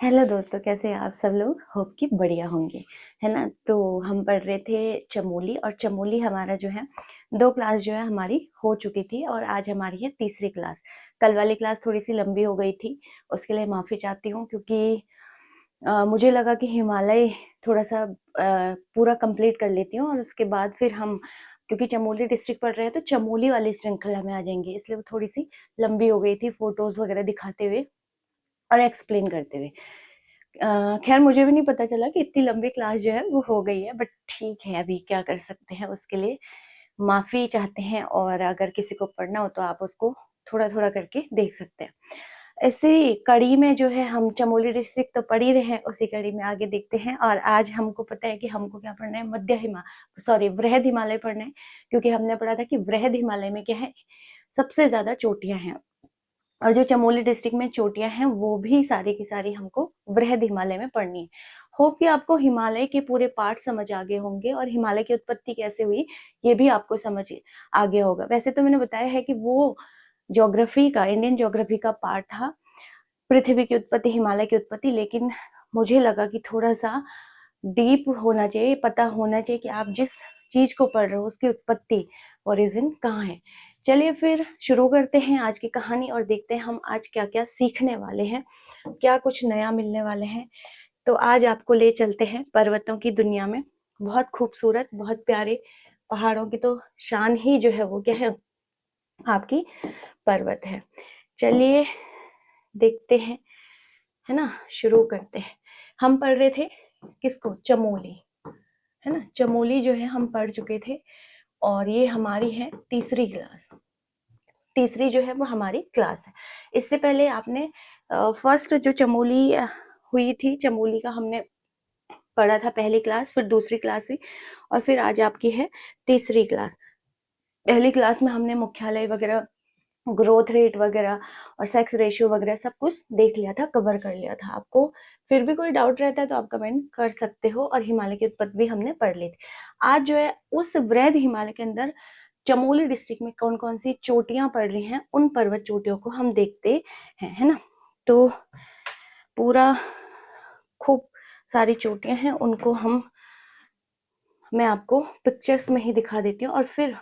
Hello दोस्तों, कैसे हैं आप सब लोग? होप कि बढ़िया होंगे, है ना। तो हम पढ़ रहे थे चमोली, और चमोली हमारा जो है 2 क्लास जो है हमारी हो चुकी थी, और आज हमारी है तीसरी क्लास। कल वाली क्लास थोड़ी सी लंबी हो गई थी, उसके लिए माफ़ी चाहती हूँ, क्योंकि मुझे लगा कि हिमालय थोड़ा सा पूरा कंप्लीट कर लेती हूँ, और उसके बाद फिर हम, क्योंकि चमोली डिस्ट्रिक्ट पढ़ रहे हैं तो चमोली वाली श्रृंखला में आ जाएंगे, इसलिए वो थोड़ी सी लंबी हो गई थी, फोटोज वगैरह दिखाते हुए और एक्सप्लेन करते हुए। खैर मुझे भी नहीं पता चला कि इतनी लंबी क्लास जो है वो हो गई है, बट ठीक है, अभी क्या कर सकते हैं, उसके लिए माफ़ी चाहते हैं। और अगर किसी को पढ़ना हो तो आप उसको थोड़ा-थोड़ा करके देख सकते हैं। इसी कड़ी में जो है हम चमोली डिस्ट्रिक्ट तो पढ़ ही रहे हैं, उसी कड़ी में आगे देखते हैं। और आज हमको पता है कि हमको क्या पढ़ना है, वृहद हिमालय पढ़ना है, क्योंकि हमने पढ़ा था कि वृहद हिमालय में क्या है, सबसे ज़्यादा चोटियाँ हैं। और जो चमोली डिस्ट्रिक्ट में चोटियां हैं वो भी सारी की सारी हमको वृहद हिमालय में पढ़नी है। होप कि आपको हिमालय के पूरे पार्ट समझ आ गए होंगे, और हिमालय की उत्पत्ति कैसे हुई ये भी आपको समझ आ गया होगा। वैसे तो मैंने बताया है कि वो ज्योग्राफी का, इंडियन ज्योग्राफी का पार्ट था, पृथ्वी की उत्पत्ति, हिमालय की उत्पत्ति, लेकिन मुझे लगा कि थोड़ा सा डीप होना चाहिए, पता होना चाहिए कि आप जिस चीज को पढ़ रहे हो उसकी उत्पत्ति, ओरिजिन कहाँ है। चलिए फिर शुरू करते हैं आज की कहानी, और देखते हैं हम आज क्या क्या सीखने वाले हैं, क्या कुछ नया मिलने वाले हैं। तो आज आपको ले चलते हैं पर्वतों की दुनिया में। बहुत खूबसूरत, बहुत प्यारे पहाड़ों की तो शान ही जो है वो क्या है, आपकी पर्वत है। चलिए देखते हैं, है ना, शुरू करते हैं। हम पढ़ रहे थे किसको? चमोली, है ना। चमोली जो है हम पढ़ चुके थे, और ये हमारी है तीसरी क्लास। तीसरी जो है वो हमारी क्लास है। इससे पहले आपने फर्स्ट जो चमोली हुई थी, चमोली का हमने पढ़ा था पहली क्लास, फिर दूसरी क्लास हुई, और फिर आज आपकी है तीसरी क्लास। पहली क्लास में हमने मुख्यालय वगैरह, ग्रोथ रेट वगैरह और सेक्स रेशियो वगैरह सब कुछ देख लिया था, कवर कर लिया था। आपको फिर भी कोई डाउट रहता है तो आप कमेंट कर सकते हो। और हिमालय की उत्पत्ति भी हमने पढ़ ली थी। आज जो है उस वृहद हिमालय के अंदर चमोली डिस्ट्रिक्ट में कौन कौन सी चोटियां पड़ रही हैं, उन पर्वत चोटियों को हम देखते हैं, है ना। तो पूरा खूब सारी चोटियां हैं, उनको मैं आपको पिक्चर्स में ही दिखा देती हूँ, और फिर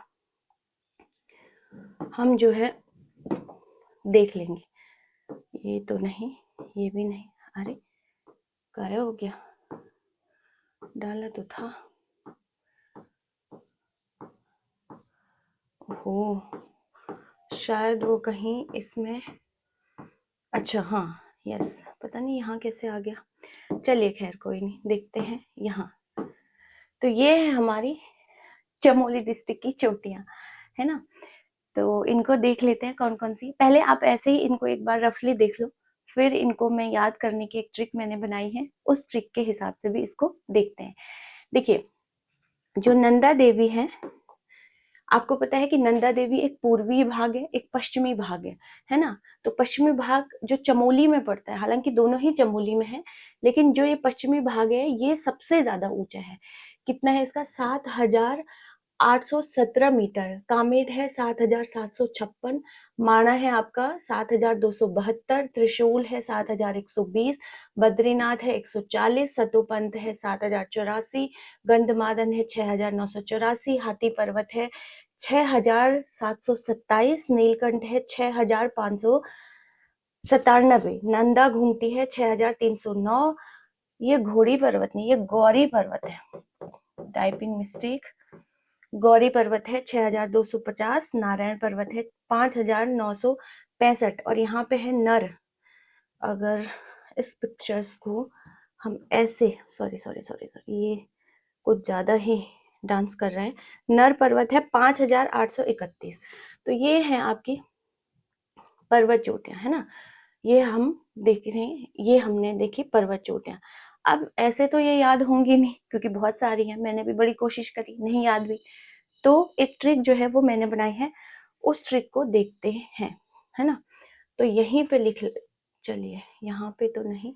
हम जो है देख लेंगे। ये तो नहीं, ये भी नहीं, अरे गायब हो गया, डाला तो था। हो, शायद वो कहीं इसमें, अच्छा हाँ, यस, पता नहीं यहाँ कैसे आ गया। चलिए खैर कोई नहीं, देखते हैं यहाँ। तो ये है हमारी चमोली डिस्ट्रिक्ट की चोटियां, है ना। तो इनको देख लेते हैं कौन कौन सी। पहले आप ऐसे ही इनको एक बार रफली देख लो, फिर इनको मैं याद करने की एक ट्रिक मैंने बनाई है, उस ट्रिक के हिसाब से भी इसको देखते हैं। देखिए, जो नंदा देवी है, आपको पता है कि नंदा देवी एक पूर्वी भाग है, एक पश्चिमी भाग है ना। तो पश्चिमी भाग जो चमोली में पड़ता है, हालांकि दोनों ही चमोली में है, लेकिन जो ये पश्चिमी भाग है ये सबसे ज्यादा ऊंचा है। कितना है इसका? 7,817 मीटर। कामेट है 7,756, माणा है आपका 7,272, त्रिशूल है 7,120, बद्रीनाथ है 140, सतोपंथ है 7,084, गंधमादन है 6,984, हाथी पर्वत है 6,727, नीलकंठ है 6,597, नंदा घूमती है 6,309। ये घोड़ी पर्वत नहीं, ये गौरी पर्वत है, टाइपिंग मिस्टेक। गौरी पर्वत है 6,250, नारायण पर्वत है 5,965, और यहाँ पे है नर। अगर इस पिक्चर्स को हम ऐसे, सॉरी सॉरी सॉरी सॉरी, ये कुछ ज्यादा ही डांस कर रहे हैं। नर पर्वत है 5,831। तो ये है आपकी पर्वत चोटियां, है ना। ये हम देख रहे हैं, ये हमने देखी पर्वत चोटियां। अब ऐसे तो ये याद होंगी नहीं, क्योंकि बहुत सारी हैं, मैंने भी बड़ी कोशिश करी, नहीं याद हुई। तो एक ट्रिक जो है वो मैंने बनाई है, उस ट्रिक को देखते हैं, है ना। तो यहीं पे लिख, चलिए यहाँ पे तो नहीं,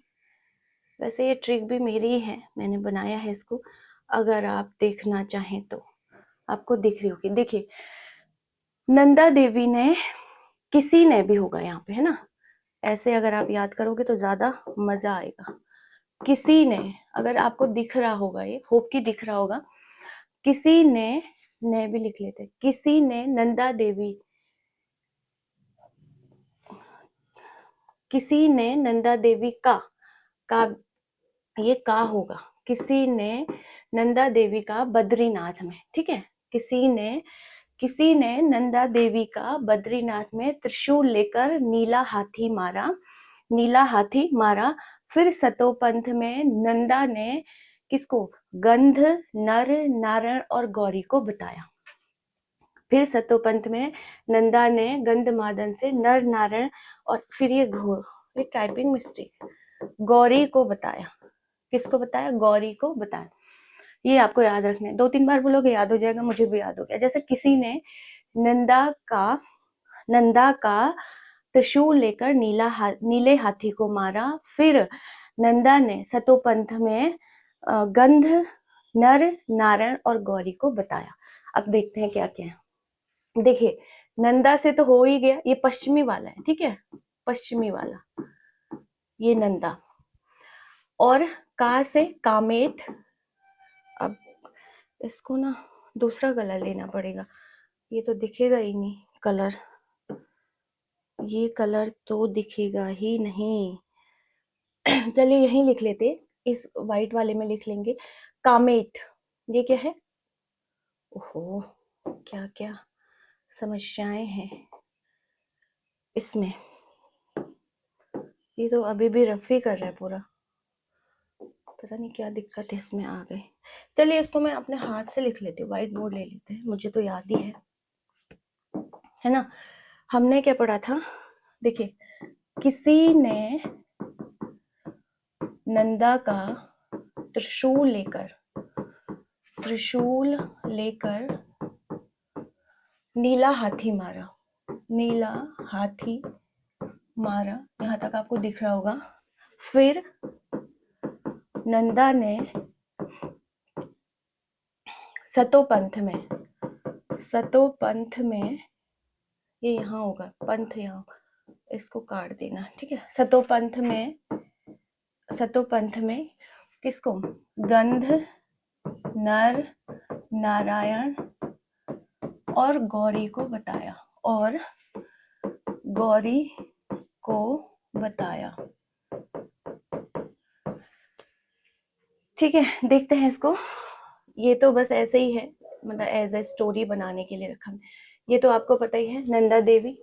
वैसे ये ट्रिक भी मेरी ही है, मैंने बनाया है इसको। अगर आप देखना चाहें तो आपको दिख रही होगी। देखिए, नंदा देवी ने, किसी ने भी होगा यहाँ पे, है ना, ऐसे अगर आप याद करोगे तो ज्यादा मजा आएगा। किसी ने, अगर आपको दिख रहा होगा, ये होप की दिख रहा होगा, किसी ने भी लिख लेते, किसी ने नंदा देवी, किसी ने नंदा देवी का ये का होगा, किसी ने नंदा देवी का बद्रीनाथ में, ठीक है, किसी ने नंदा देवी का बद्रीनाथ में त्रिशूल लेकर नीला हाथी मारा। फिर सतोपंथ में नंदा ने किसको, गंध, नर, नारायण और गौरी को बताया। फिर सतोपंथ में नंदा ने गंधमादन से नर, नारायण और फिर ये टाइपिंग मिस्टेक, गौरी को बताया। किसको बताया, गौरी को बताया। ये आपको याद रखना है, 2-3 बार बोलोगे याद हो जाएगा, मुझे भी याद हो गया। जैसे किसी ने नंदा का त्रिशूल लेकर नीले हाथी को मारा। फिर नंदा ने सतोपंथ में गंध, नर, नारायण और गौरी को बताया। अब देखते हैं क्या क्या है। देखिए, नंदा से तो हो ही गया, ये पश्चिमी वाला है, ठीक है, पश्चिमी वाला ये नंदा। और का से कामेत। अब इसको ना दूसरा कलर लेना पड़ेगा, ये तो दिखेगा ही नहीं कलर, ये कलर तो दिखेगा ही नहीं। चलिए यहीं लिख लेते, इस वाइट वाले में लिख लेंगे कामेट। ये क्या है, ओहो क्या क्या समस्याएं हैं इसमें, ये तो अभी भी रफ ही कर रहा है पूरा, पता नहीं क्या दिक्कत इसमें आ गई। चलिए इसको मैं अपने हाथ से लिख लेती हूँ, व्हाइट बोर्ड ले लेते हैं, मुझे तो याद ही है ना। हमने क्या पढ़ा था, देखिए, किसी ने नंदा का त्रिशूल लेकर नीला हाथी मारा, यहाँ तक आपको दिख रहा होगा। फिर नंदा ने सतोपंथ में, ये यहाँ होगा पंथ, यहाँ इसको काट देना, ठीक है। सतोपंथ में किसको, गंध, नर, नारायण और गौरी को बताया, ठीक है। देखते हैं इसको, ये तो बस ऐसे ही है, मतलब एज ए स्टोरी बनाने के लिए रखा है। ये तो आपको पता ही है, नंदा देवी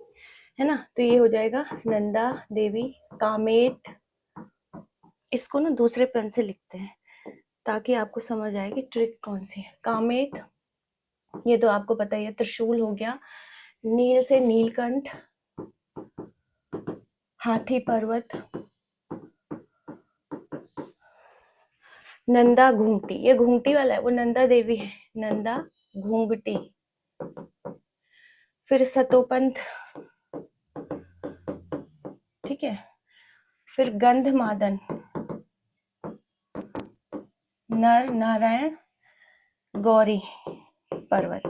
है ना, तो ये हो जाएगा नंदा देवी कामेट। इसको ना दूसरे पेन से लिखते हैं ताकि आपको समझ आए कि ट्रिक कौन सी है। कामेट, ये तो आपको पता ही है, त्रिशूल हो गया, नील से नीलकंठ, हाथी पर्वत, नंदा घूंगटी, ये घूंगटी वाला है, वो नंदा देवी है, नंदा घूंगटी। फिर सतोपंथ, ठीक है। फिर गंधमादन, नर, नारायण, गौरी पर्वत,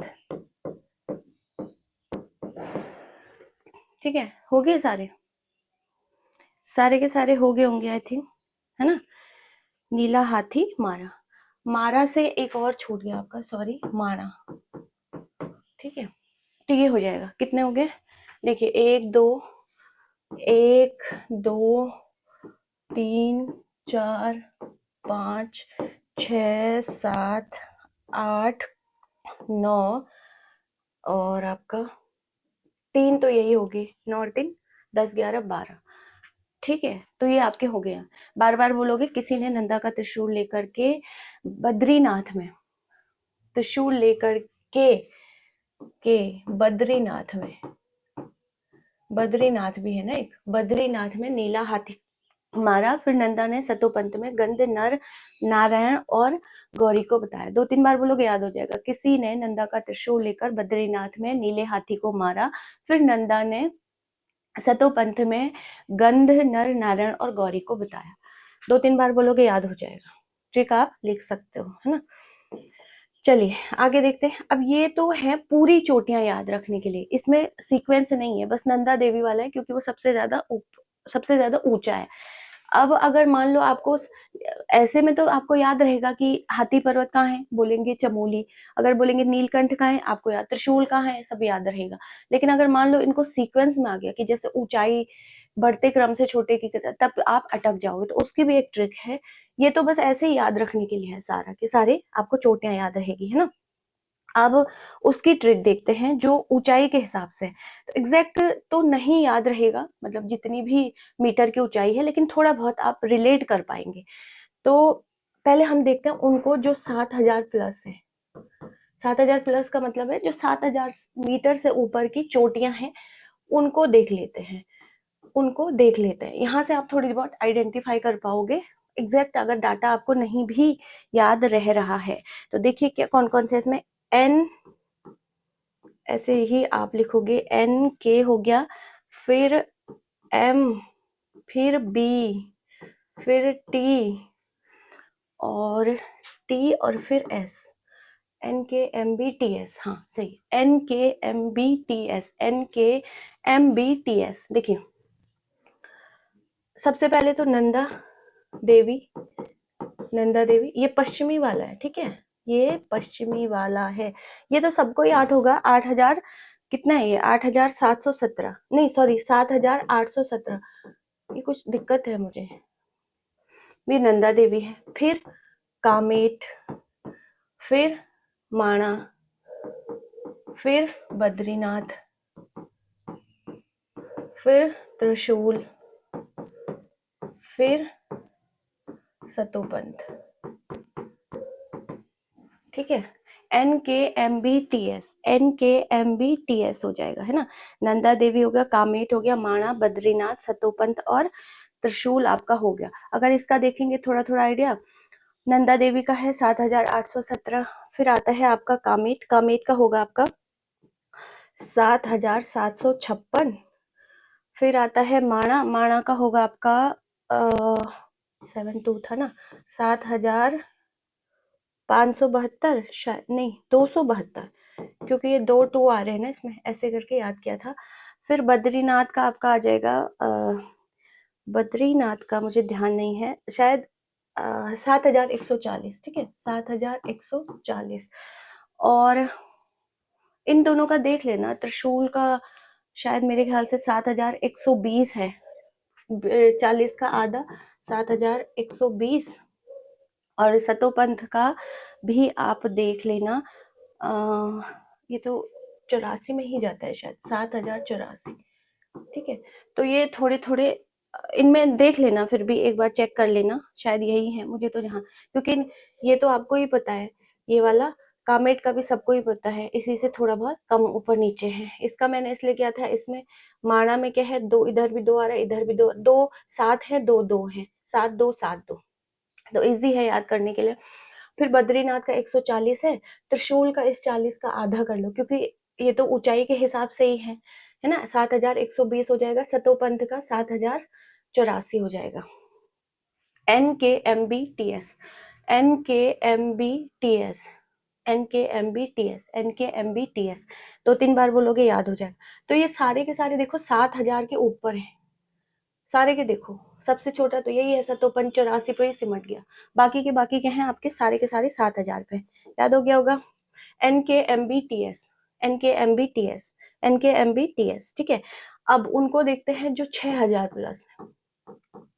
ठीक है। हो गए सारे के सारे हो गए होंगे आई थिंक, है ना। नीला हाथी मारा से एक और छूट गया आपका, सॉरी, माणा, ठीक है। तो ये हो जाएगा, कितने हो गए, देखिए 1 2 3 4 5 6 7 8 9 और आपका 3 तो यही होगी, 9 और 3 10 11 12, ठीक है। तो ये आपके हो गए। बार बार बोलोगे, किसी ने नंदा का त्रिशूल लेकर के बद्रीनाथ में, त्रिशूल लेकर के बद्रीनाथ भी है ना एक, बद्रीनाथ में नीला हाथी मारा। फिर नंदा ने सतोपंथ में गंध, नर, नारायण और गौरी को बताया। 2-3 बार बोलोगे याद हो जाएगा। किसी ने नंदा का त्रिशूल लेकर बद्रीनाथ में नीले हाथी को मारा। फिर नंदा ने सतोपंथ में गंध, नर, नारायण और गौरी को बताया। 2-3 बार बोलोगे याद हो जाएगा, ट्रिक आप लिख सकते हो, है ना। चलिए आगे देखते हैं। अब ये तो है पूरी चोटियां याद रखने के लिए, इसमें सीक्वेंस नहीं है, बस नंदा देवी वाला है क्योंकि वो सबसे ज्यादा सबसे ज़्यादा ऊँचा है। अब अगर मान लो आपको ऐसे में तो आपको याद रहेगा कि हाथी पर्वत कहाँ है, बोलेंगे चमोली। अगर बोलेंगे नीलकंठ कहाँ है, आपको याद, त्रिशूल कहाँ है, सब याद रहेगा। लेकिन अगर मान लो इनको सीक्वेंस में आ गया कि जैसे ऊंचाई बढ़ते क्रम से छोटे की तब आप अटक जाओगे, तो उसकी भी एक ट्रिक है। ये तो बस ऐसे ही याद रखने के लिए है सारा के सारे, आपको चोटियां याद रहेगी, है ना। अब उसकी ट्रिक देखते हैं जो ऊंचाई के हिसाब से। तो एग्जैक्ट तो नहीं याद रहेगा, मतलब जितनी भी मीटर की ऊंचाई है, लेकिन थोड़ा बहुत आप रिलेट कर पाएंगे। तो पहले हम देखते हैं उनको जो 7,000 प्लस है। 7,000 प्लस का मतलब है जो 7,000 मीटर से ऊपर की चोटियां हैं, उनको देख लेते हैं। उनको देख लेते हैं, यहाँ से आप थोड़ी बहुत आइडेंटिफाई कर पाओगे। एग्जैक्ट अगर डाटा आपको नहीं भी याद रह रहा है तो देखिए क्या कौन कौन से इसमें। एन, ऐसे ही आप लिखोगे, एन के हो गया, फिर एम, फिर बी, फिर टी, और टी, और फिर S. N K M B T S, हाँ सही, N K M B T S, N K M B T S. देखिए सबसे पहले तो नंदा देवी, नंदा देवी ये पश्चिमी वाला है, ठीक है, ये पश्चिमी वाला है। ये तो सबको याद होगा, 8,000 कितना है ये, 8,717, नहीं सॉरी 7,817। ये कुछ दिक्कत है मुझे, ये नंदा देवी है। फिर कामेट, फिर माणा, फिर बद्रीनाथ, फिर त्रिशूल, फिर सतोपंथ, ठीक है। N K M B T S, N K M B T S हो जाएगा, है ना। नंदा देवी हो गया, कामेट हो गया, माणा, बद्रीनाथ, सतोपंथ और त्रिशूल आपका हो गया। अगर इसका देखेंगे थोड़ा थोड़ा आइडिया, नंदा देवी का है 7,817, फिर आता है आपका कामेट, कामेट का होगा आपका 7,756, फिर आता है माणा, माणा का होगा आपका 7 2 था ना, 7,572, शायद नहीं 272, क्योंकि ये 2 2 आ रहे हैं ना इसमें, ऐसे करके याद किया था। फिर बद्रीनाथ का आपका आ जाएगा, बद्रीनाथ का मुझे ध्यान नहीं है, शायद 7,140, ठीक है, 7,140। और इन दोनों का देख लेना, त्रिशूल का शायद मेरे ख्याल से 7,120 है, 40 का आधा, 7,120। और सतोपंथ का भी आप देख लेना, ये तो 84 में ही जाता है शायद, 7,084, ठीक है। तो ये थोड़े थोड़े इनमें देख लेना, फिर भी एक बार चेक कर लेना, शायद यही है मुझे तो जहाँ, क्योंकि ये तो आपको ही पता है, ये वाला कामेट का भी सबको ही पता है, इसी से थोड़ा बहुत कम ऊपर नीचे है। इसका मैंने इसलिए किया था, इसमें माणा में क्या है, 2 इधर भी 2 आ रहा है, इधर भी 2, 2 7 है, 2 2 है, 7 2 7 2, तो इजी है याद करने के लिए। फिर बद्रीनाथ का 140 है, त्रिशूल का इस 40 का आधा कर लो, क्योंकि ये तो ऊंचाई के हिसाब से ही है ना, 7,120 हो जाएगा। सतोपंथ का 7,084 हो जाएगा। N K M B T S, N K M B T S, N K M B T S, N K M B T S, 2 3 बार बोलोगे याद हो जाएगा। तो ये सारे के सारे देखो 7,000 के ऊपर है, सारे के देखो, सबसे छोटा तो यही है, सतोपंथ 84 पे ही सिमट गया। बाकी के हैं आपके सारे के सारे 7,000 पे, याद हो गया होगा। N K M B T S, N K M B T S, N K M B T S, ठीक है। अब उनको देखते हैं जो 6,000 प्लस है,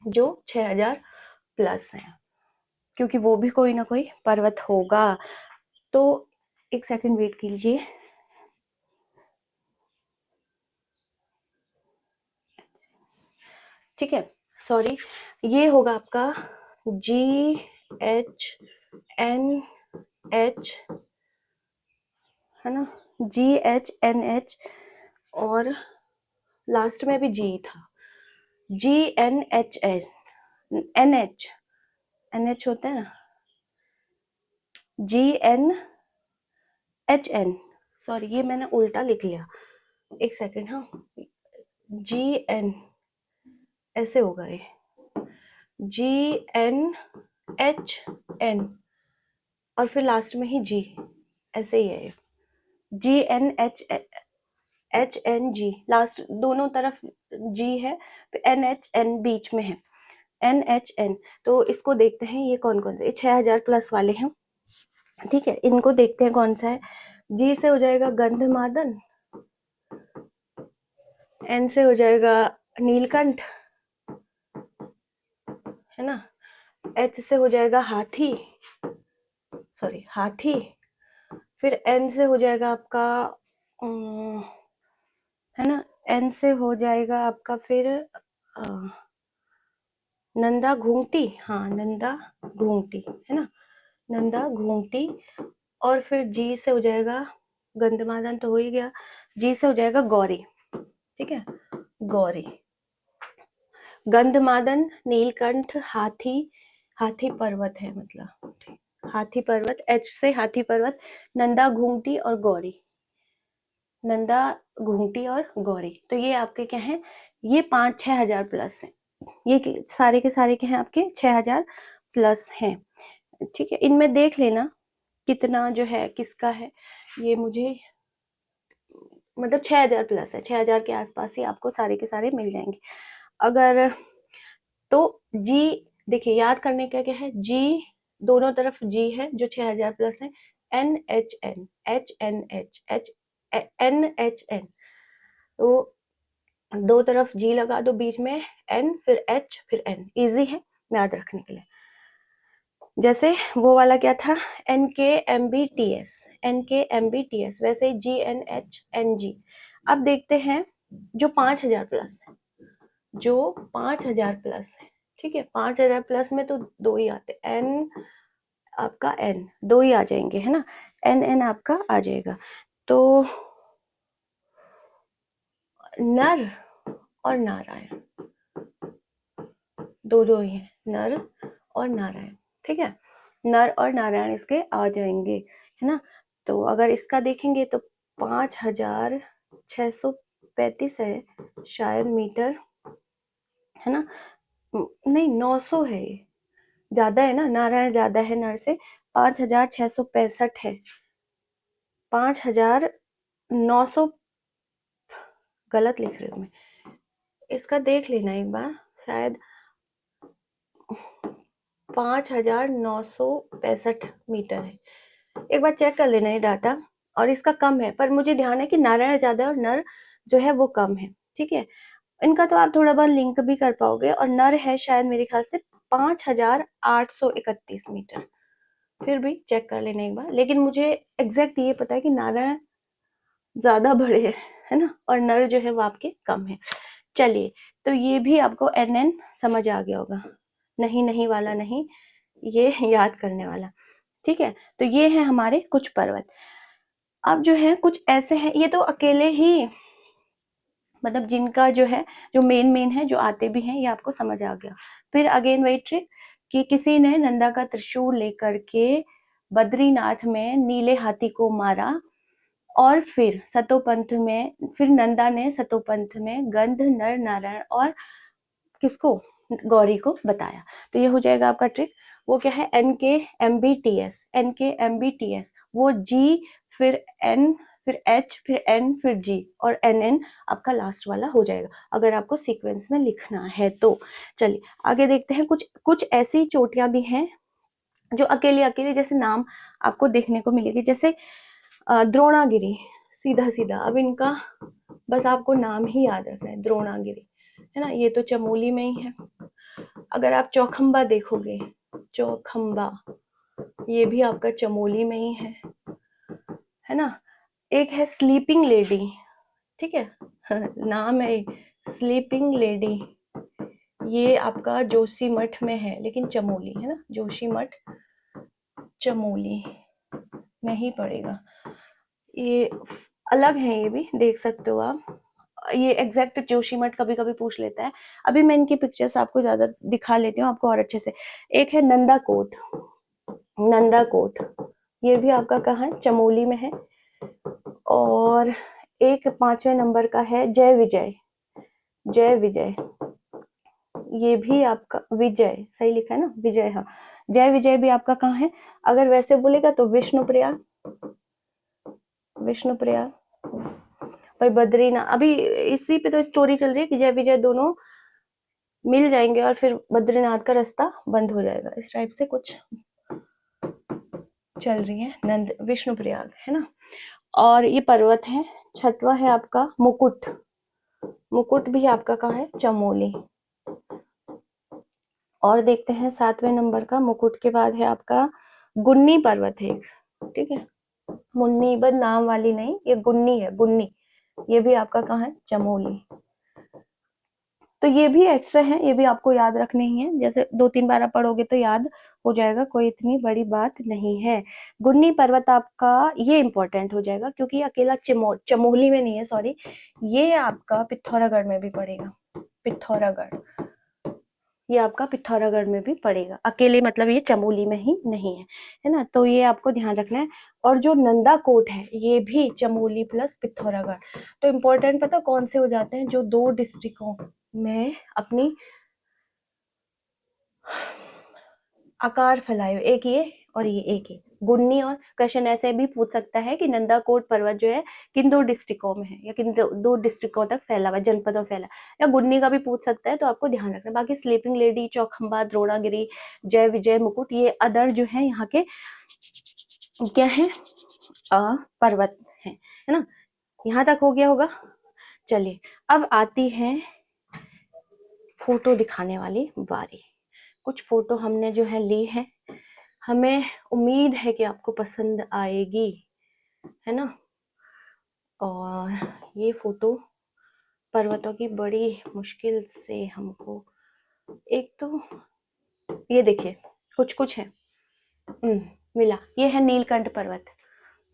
जो 6,000 प्लस है, क्योंकि वो भी कोई ना कोई पर्वत होगा। तो एक सेकंड वेट कीजिए, ठीक है, सॉरी, ये होगा आपका GHNH, है ना, GHNH, और लास्ट में भी जी था, GNHN, NH होता है ना, GNHN, सॉरी ये मैंने उल्टा लिख लिया, एक सेकंड, हाँ, GN ऐसे होगा ये, GNHN, और फिर लास्ट में ही जी, ऐसे ही है ये, GNHN, लास्ट दोनों तरफ जी है, फिर NHN बीच में है, NHN। तो इसको देखते हैं ये कौन कौन से, ये 6000 प्लस वाले हैं, ठीक है। इनको देखते हैं कौन सा है। जी से हो जाएगा गंधमादन, N से हो जाएगा नीलकंठ, है ना। H से हो जाएगा हाथी, सॉरी हाथी। फिर N से हो जाएगा आपका है ना, N से हो जाएगा आपका फिर नंदा घूंगटी, हाँ नंदा घूंगटी, है ना, नंदा घूंगटी। और फिर जी से हो जाएगा गंधमादन तो हो ही गया, जी से हो जाएगा गौरी, ठीक है, गौरी। गंधमादन, नीलकंठ, हाथी, हाथी पर्वत है मतलब, हाथी पर्वत, H से हाथी पर्वत, नंदा घूंगटी और गौरी, नंदा घूंगटी और गौरी। तो ये आपके क्या है, ये 5-6 हजार प्लस है, ये सारे के सारे क्या हैं आपके 6000 प्लस हैं, ठीक है। इनमें देख लेना कितना जो है किसका है, ये मुझे मतलब 6000 प्लस है, 6000 के आसपास ही आपको सारे के सारे मिल जाएंगे। अगर तो जी देखिए, याद करने का क्या है, जी दोनों तरफ जी है जो 6000 प्लस है, NHN, HNH, NHN, तो दो तरफ जी लगा दो, बीच में N फिर H फिर N, इजी है याद रखने के लिए। जैसे वो वाला क्या था, NKMBTS, NKMBTS, वैसे GNHNG। अब देखते हैं जो 5000 प्लस है, जो 5000 प्लस है, ठीक है। 5000 प्लस में तो दो ही आते, N आपका N दो ही आ जाएंगे, है ना, NN आपका आ जाएगा। तो नर और नारायण दो दो ही है, नर और नारायण, ठीक है, नर और नारायण इसके आ जाएंगे, है ना। तो अगर इसका देखेंगे तो 5635 है शायद मीटर, है ना, नहीं 900 है, ये ज्यादा है ना, नारायण ज्यादा है नर से, 5665 है, 5900, गलत लिख रही हूँ मैं, इसका देख लेना एक बार, शायद 5965 मीटर है, एक बार चेक कर लेना ये डाटा। और इसका कम है, पर मुझे ध्यान है कि नारायण ज्यादा है और नर जो है वो कम है, ठीक है। इनका तो आप थोड़ा बहुत लिंक भी कर पाओगे, और नर है शायद मेरे ख्याल से 5831 मीटर, फिर भी चेक कर लेना एक बार। लेकिन मुझे एग्जैक्ट ये पता है कि नारायण ज्यादा बड़े है ना, और नर जो है वो आपके कम है। चलिए, तो ये भी आपको NN समझ आ गया होगा, नहीं नहीं वाला नहीं, ये याद करने वाला, ठीक है। तो ये है हमारे कुछ पर्वत। अब जो है कुछ ऐसे हैं, ये तो अकेले ही मतलब जिनका जो है, जो मेन है, जो आते भी हैं, ये आपको समझ आ गया। फिर अगेन वही ट्रिक कि किसी ने नंदा का त्रिशूल लेकर के बद्रीनाथ में नीले हाथी को मारा, और फिर सतोपंथ में, फिर नंदा ने सतोपंथ में गंध, नर, नारायण और किसको, गौरी को बताया। तो ये हो जाएगा आपका ट्रिक। वो क्या है, NKMBTS, NKMBTS, वो G फिर N फिर H फिर N फिर G और NN आपका लास्ट वाला हो जाएगा, अगर आपको सीक्वेंस में लिखना है तो। चलिए आगे देखते हैं, कुछ कुछ ऐसी चोटियां भी हैं जो अकेले अकेले जैसे नाम आपको देखने को मिलेगी, जैसे द्रोणागिरी, सीधा सीधा। अब इनका बस आपको नाम ही याद रखना है, द्रोणागिरी, है ना, ये तो चमोली में ही है। अगर आप चौखंबा देखोगे, चौखंबा, ये भी आपका चमोली में ही है ना। एक है स्लीपिंग लेडी, ठीक है, नाम है स्लीपिंग लेडी, ये आपका जोशीमठ में है, लेकिन चमोली है ना, जोशीमठ चमोली में ही पड़ेगा। ये अलग है, ये भी देख सकते हो आप, ये एग्जैक्ट जोशीमठ कभी कभी पूछ लेता है। अभी मैं इनकी पिक्चर्स आपको ज्यादा दिखा लेती हूँ आपको और अच्छे से। एक है नंदा कोट, नंदा कोट, ये भी आपका कहाँ है, चमोली में है। और एक 5वें नंबर का है जय विजय, जय विजय, ये भी आपका विजय सही लिखा है ना, विजय, हाँ जय विजय भी आपका कहाँ है। अगर वैसे बोलेगा तो विष्णुप्रयाग, विष्णुप्रयाग। भाई बद्रीनाथ अभी इसी पे तो स्टोरी चल रही है कि जय विजय दोनों मिल जाएंगे और फिर बद्रीनाथ का रास्ता बंद हो जाएगा, इस टाइप से कुछ चल रही है। नंद विष्णु प्रयाग है ना। और ये पर्वत है। छठवा है आपका मुकुट। मुकुट भी आपका कहाँ है? चमोली। और देखते हैं 7वें नंबर का मुकुट के बाद है आपका गुन्नी पर्वत है, ठीक है। मुन्नी बस नाम वाली नहीं, ये गुन्नी है, गुन्नी। ये भी आपका कहाँ है? चमोली। तो ये भी एक्स्ट्रा है, ये भी आपको याद रखने ही है, जैसे 2-3 बार आप पढ़ोगे तो याद हो जाएगा, कोई इतनी बड़ी बात नहीं है। गुन्नी पर्वत आपका ये इंपॉर्टेंट हो जाएगा क्योंकि ये अकेला चमोली में नहीं है, सॉरी, ये आपका पिथौरागढ़ में भी पड़ेगा। पिथौरागढ़, ये आपका पिथौरागढ़ में भी पड़ेगा, अकेले मतलब ये चमोली में ही नहीं है, है ना। तो ये आपको ध्यान रखना है। और जो नंदा कोट है ये भी चमोली प्लस पिथौरागढ़। तो इम्पोर्टेंट पता कौन से हो जाते हैं? जो 2 डिस्ट्रिक्टों में अपनी आकार फैलाए, एक ये और ये एक ये गुन्नी। और क्वेश्चन ऐसे भी पूछ सकता है कि नंदाकोट पर्वत जो है किन 2 डिस्ट्रिक्टों में है या किन 2 डिस्ट्रिक्टों तक फैला हुआ, जनपदों फैला, या गुन्नी का भी पूछ सकता है, तो आपको ध्यान रखना। बाकी स्लीपिंग लेडी, चौखंबा, द्रोणागिरी, जय विजय, मुकुट, ये अदर जो है यहाँ के क्या है? पर्वत है ना। यहाँ तक हो गया होगा। चलिए अब आती है फोटो दिखाने वाली बारी। कुछ फोटो हमने जो है ली है, हमें उम्मीद है कि आपको पसंद आएगी, है ना। और ये फोटो पर्वतों की बड़ी मुश्किल से हमको, एक तो ये देखिए कुछ कुछ है मिला। ये है नीलकंठ पर्वत,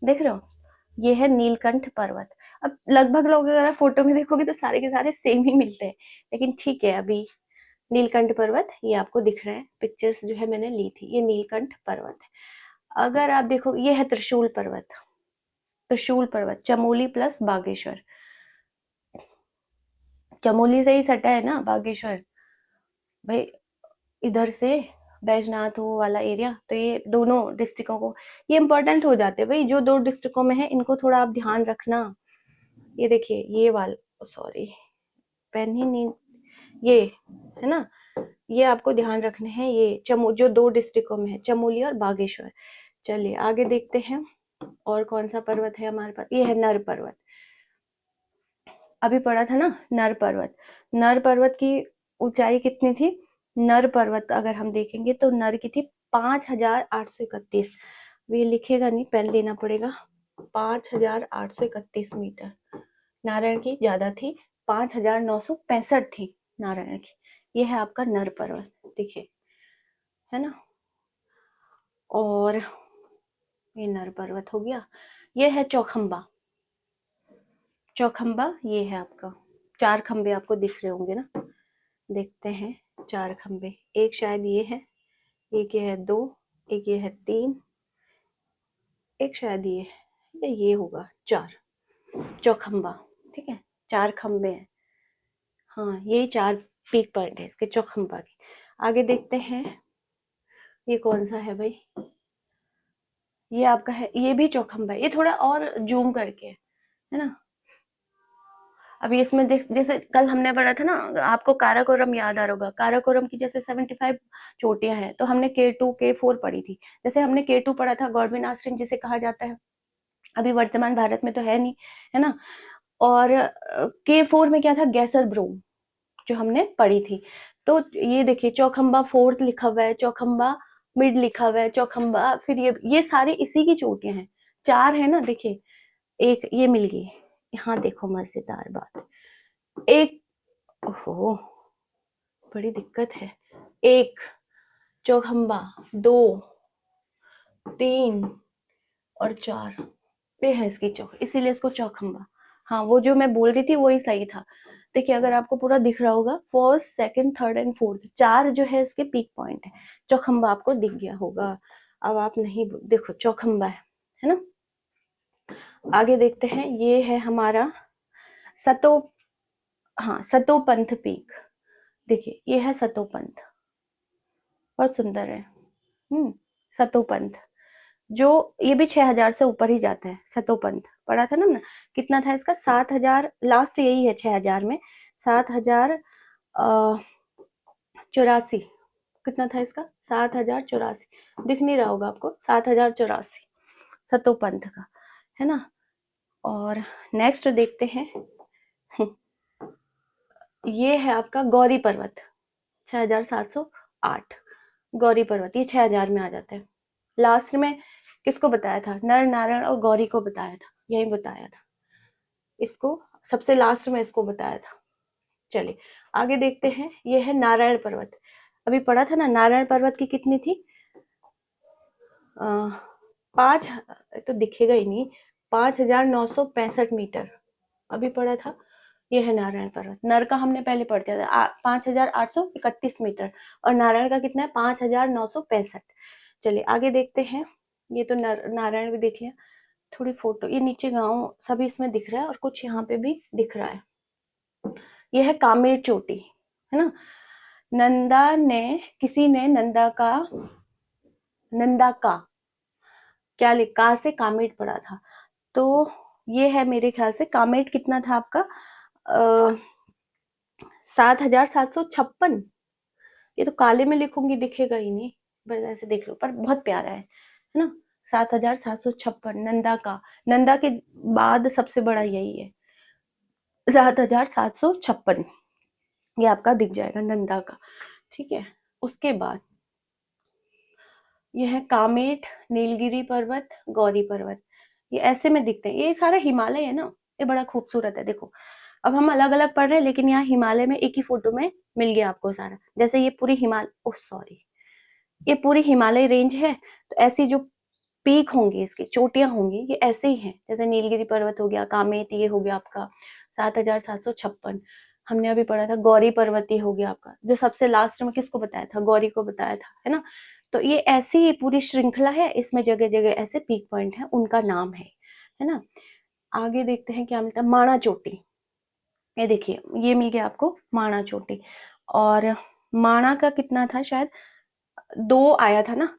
देख रहे हो? ये है नीलकंठ पर्वत। अब लगभग लोग अगर फोटो में देखोगे तो सारे के सारे सेम ही मिलते हैं, लेकिन ठीक है, अभी नीलकंठ पर्वत ये आपको दिख रहा है, पिक्चर्स जो है मैंने ली थी, ये नीलकंठ पर्वत है। अगर आप देखो ये है त्रिशूल पर्वत। त्रिशूल पर्वत चमोली प्लस बागेश्वर, चमोली से ही सटा है ना बागेश्वर भाई, इधर से बैजनाथ हो वाला एरिया, तो ये दोनों डिस्ट्रिक्टों को ये इंपॉर्टेंट हो जाते हैं भाई, जो 2 डिस्ट्रिक्टों में है इनको थोड़ा आप ध्यान रखना। ये देखिए ये वाला, सॉरी पेन ही नहीं, ये है ना, ये आपको ध्यान रखने हैं, ये जो 2 डिस्ट्रिक्टों में है, चमोली और बागेश्वर। चलिए आगे देखते हैं और कौन सा पर्वत है हमारे पास। ये है नर पर्वत, अभी पढ़ा था ना नर पर्वत। नर पर्वत की ऊंचाई कितनी थी? नर पर्वत अगर हम देखेंगे तो नर की थी 5831। ये लिखेगा नहीं, पेन लेना पड़ेगा। 5831 मीटर। नारायण की ज्यादा थी, 5965 थी नारायण की। ये है आपका नर पर्वत, देखिए, है ना। और ये नर पर्वत हो गया। ये है चौखंबा। चौखंबा ये है आपका, 4 खंबे आपको दिख रहे होंगे ना, देखते हैं 4 खंबे, एक शायद ये है, एक ये है 2, एक ये है 3, एक शायद ये है, ये होगा 4। चौखंबा, ठीक है, 4 खंबे हैं। हाँ यही 4 पीक पॉइंट है इसके चौखंबा के। आगे देखते हैं ये कौन सा है भाई, ये आपका है, ये भी चौखंबा है, ये थोड़ा और जूम करके है ना। अभी इसमें जैसे कल हमने पढ़ा था ना, आपको काराकोरम याद आ रहा होगा, काराकोरम की जैसे 75 चोटियां हैं, तो हमने K2 K4 पढ़ी थी। जैसे हमने K2 पढ़ा था गॉडविन आश्रम जिसे कहा जाता है, अभी वर्तमान भारत में तो है नहीं, है ना। और K4 में क्या था? गैसर ब्रूम, जो हमने पढ़ी थी। तो ये देखिए चौखंबा 4th लिखा हुआ है, चौखंबा मिड लिखा हुआ है, चौखंबा, फिर ये सारे इसी की चोटियां हैं, 4 है ना, देखिए एक ये मिल गई। यहाँ देखो मजेदार बात, एक, ओहो बड़ी दिक्कत है, 1 चौखंबा, 2 3 और 4 पे है इसकी चौक, इसीलिए इसको चौखंबा। हाँ वो जो मैं बोल रही थी वही सही था। देखिए अगर आपको पूरा दिख रहा होगा, 1st 2nd 3rd and 4th 4 जो है इसके पीक पॉइंट है। चौखंबा आपको दिख गया होगा, अब आप नहीं देखो चौखंबा है ना। आगे देखते हैं, ये है हमारा सतो, हाँ सतोपंथ पीक, देखिए ये है सतोपंथ, बहुत सुंदर है। सतोपंथ, जो ये भी 6,000 से ऊपर ही जाता है। सतोपंथ पढ़ा था ना, कितना था इसका? 7,000, लास्ट यही है 6,000 में। 7,084, कितना था इसका? 7,084, दिख नहीं रहा होगा आपको, 7,084 सतोपंथ का, है ना। और नेक्स्ट देखते हैं, ये है आपका गौरी पर्वत, 6,708 गौरी पर्वत, ये 6,000 में आ जाता है। लास्ट में किसको बताया था? नर नारायण और गौरी को बताया था, यही बताया था इसको, सबसे लास्ट में इसको बताया था। चलिए आगे देखते हैं, ये है नारायण पर्वत। अभी पढ़ा था ना, नारायण पर्वत की कितनी थी? 5, तो दिखेगा ही नहीं, 5,965 मीटर अभी पढ़ा था। ये है नारायण पर्वत। नर का हमने पहले पढ़ दिया था 5,831 मीटर, और नारायण का कितना है? 5,965। चलिए आगे देखते हैं, ये तो नारायण भी देख लिया। थोड़ी फोटो, ये नीचे गांव सभी इसमें दिख रहा है और कुछ यहाँ पे भी दिख रहा है। ये है कामेर चोटी, है ना। किसी ने नंदा का क्या लिखा से कामेट पढ़ा था, तो ये है मेरे ख्याल से कामेट। कितना था आपका? 7,756। ये तो काले में लिखूंगी दिखेगा ही नहीं, बस ऐसे देख लो, पर बहुत प्यारा है ना। 7,756 नंदा के बाद सबसे बड़ा यही है, 7,756, ये आपका दिख जाएगा नंदा का, ठीक है। उसके बाद ये है कामेट, नीलगिरी पर्वत, गौरी पर्वत, ये ऐसे में दिखते हैं। ये सारा हिमालय है ना, ये बड़ा खूबसूरत है। देखो अब हम अलग अलग पढ़ रहे हैं, लेकिन यहाँ हिमालय में एक ही फोटो में मिल गया आपको सारा। जैसे ये पूरी ये पूरी हिमालय रेंज है, तो ऐसी जो पीक होंगी, इसकी चोटियां होंगी, ये ऐसे ही हैं। जैसे नीलगिरी पर्वत हो गया, कामेट ये हो गया आपका 7,756। हमने अभी पढ़ा था गौरी पर्वती हो गया आपका, जो सबसे लास्ट में किसको बताया था? गौरी को बताया था, है ना। तो ये ऐसी ही पूरी श्रृंखला है, इसमें जगह जगह ऐसे पीक पॉइंट है, उनका नाम है ना। आगे देखते हैं क्या मिलता है। माणा चोटी, ये देखिए ये मिल गया आपको माणा चोटी। और माणा का कितना था? शायद 2 आया था ना,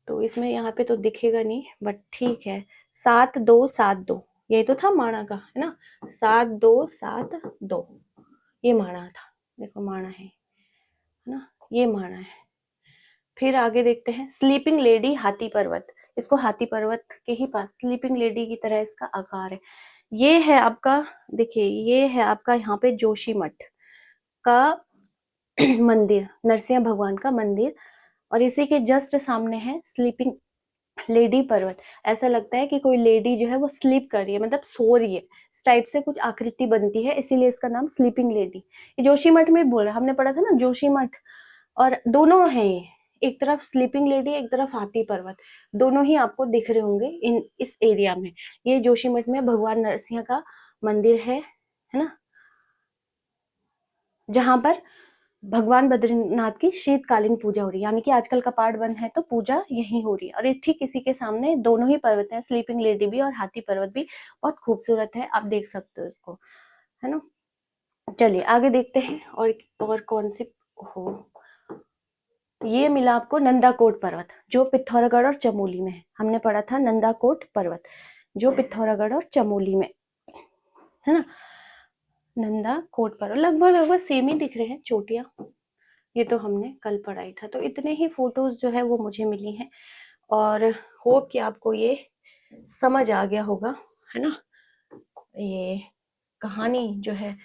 तो इसमें यहाँ पे तो दिखेगा नहीं, बट ठीक है। 7,272, यही तो था माणा का, है ना। 7,272, ये माणा था। देखो माणा है ना, ये माणा है। फिर आगे देखते हैं स्लीपिंग लेडी हाथी पर्वत। इसको हाथी पर्वत के ही पास स्लीपिंग लेडी की तरह इसका आकार है। ये है आपका, देखिए ये है आपका यहाँ पे जोशी मठ का मंदिर, नरसिंह भगवान का मंदिर, और इसी के जस्ट सामने है स्लीपिंग लेडी पर्वत। ऐसा लगता है कि कोई लेडी जो है वो स्लीप कर रही है, मतलब सो रही है, इस टाइप से कुछ आकृति बनती है, इसीलिए इसका नाम स्लीपिंग लेडी। ये जोशीमठ में बोल रहा, हमने पढ़ा था ना जोशीमठ, और दोनों है ये, एक तरफ स्लीपिंग लेडी, एक तरफ हाथी पर्वत, दोनों ही आपको दिख रहे होंगे इस एरिया में। ये जोशीमठ में भगवान नरसिंह का मंदिर है ना, जहां पर भगवान बद्रीनाथ की शीतकालीन पूजा हो रही है, यानी कि आजकल का पार्ट 1 है तो पूजा यहीं हो रही है। और ठीक इसी के सामने दोनों ही पर्वत हैं, स्लीपिंग लेडी भी और हाथी पर्वत भी, बहुत खूबसूरत है, आप देख सकते हो इसको, है ना। चलिए आगे देखते हैं, और कौन सी हो। ये मिला आपको नंदाकोट पर्वत, जो पिथौरागढ़ और चमोली में है। हमने पढ़ा था नंदाकोट पर्वत, जो पिथौरागढ़ और चमोली में, है ना। नंदाकोट पर्वत लगभग लगभग सेम ही दिख रहे हैं चोटियां, ये तो हमने कल पढ़ाई था। तो इतने ही फोटोज जो है वो मुझे मिली हैं, और होप कि आपको ये समझ आ गया होगा, है ना। ये कहानी जो है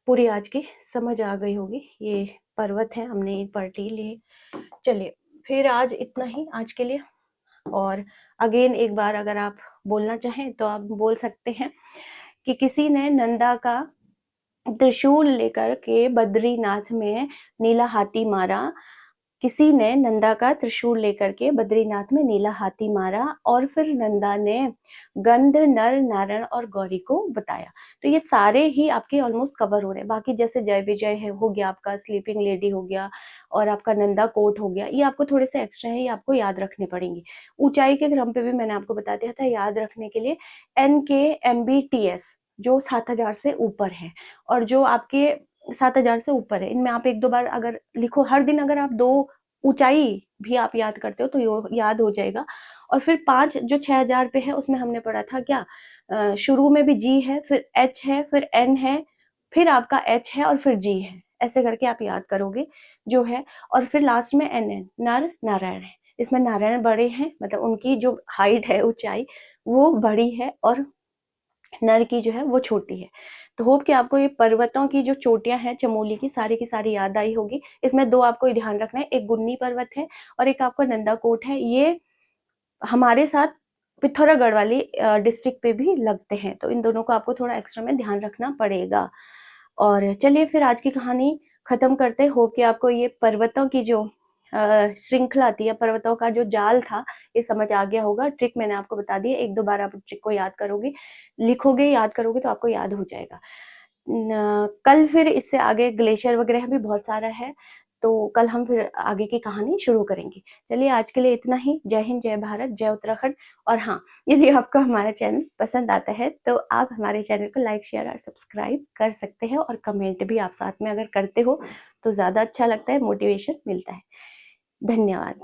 पूरी आज की समझ आ गई होगी। ये पर्वत है, हमने पढ़ लिए। चलिए फिर आज इतना ही आज के लिए, और अगेन एक बार अगर आप बोलना चाहें तो आप बोल सकते हैं कि किसी ने नंदा का त्रिशूल लेकर के बद्रीनाथ में नीला हाथी मारा। किसी ने नंदा का त्रिशूल लेकर के बद्रीनाथ में नीला हाथी मारा, और फिर नंदा ने गंध, नर नारायण और गौरी को बताया। तो ये सारे ही आपके ऑलमोस्ट कवर हो रहे हैं। बाकी जैसे जय विजय है हो गया, आपका स्लीपिंग लेडी हो गया, और आपका नंदा कोट हो गया, ये आपको थोड़े से एक्स्ट्रा है, ये आपको याद रखने पड़ेंगे। ऊंचाई के क्रम पे भी मैंने आपको बता दिया था याद रखने के लिए। NKMBTS जो 7,000 से ऊपर है, और जो आपके 7,000 से ऊपर है, इनमें आप 1-2 बार अगर लिखो, हर दिन अगर आप 2 ऊंचाई भी आप याद करते हो तो याद हो जाएगा। और फिर 5 जो 6000 पे है उसमें हमने पढ़ा था क्या, शुरू में भी जी है, फिर एच है, फिर एन है, फिर आपका एच है और फिर जी है, ऐसे करके आप याद करोगे जो है। और फिर लास्ट में एन एन, नर नारायण है। इसमें नारायण बड़े हैं, मतलब उनकी जो हाइट है, ऊंचाई वो बड़ी है, और नर की जो है वो छोटी है। तो होप कि आपको ये पर्वतों की जो चोटियां हैं चमोली की सारी याद आई होगी। इसमें दो आपको ध्यान रखना है, एक गुन्नी पर्वत है और एक आपका नंदाकोट है। ये हमारे साथ पिथौरागढ़ वाली डिस्ट्रिक्ट पे भी लगते हैं, तो इन दोनों को आपको थोड़ा एक्स्ट्रा में ध्यान रखना पड़ेगा। और चलिए फिर आज की कहानी खत्म करते हैं। होप कि आपको ये पर्वतों की जो श्रृंखला थी या पर्वतों का जो जाल था ये समझ आ गया होगा। ट्रिक मैंने आपको बता दी है, एक दो बार आप ट्रिक को याद करोगे, लिखोगे, याद करोगे तो आपको याद हो जाएगा। कल फिर इससे आगे ग्लेशियर वगैरह भी बहुत सारा है, तो कल हम फिर आगे की कहानी शुरू करेंगे। चलिए आज के लिए इतना ही। जय हिंद, जय भारत, जय उत्तराखंड। और हाँ, यदि आपको हमारा चैनल पसंद आता है तो आप हमारे चैनल को लाइक, शेयर और सब्सक्राइब कर सकते हैं, और कमेंट भी आप साथ में अगर करते हो तो ज़्यादा अच्छा लगता है, मोटिवेशन मिलता है। धन्यवाद।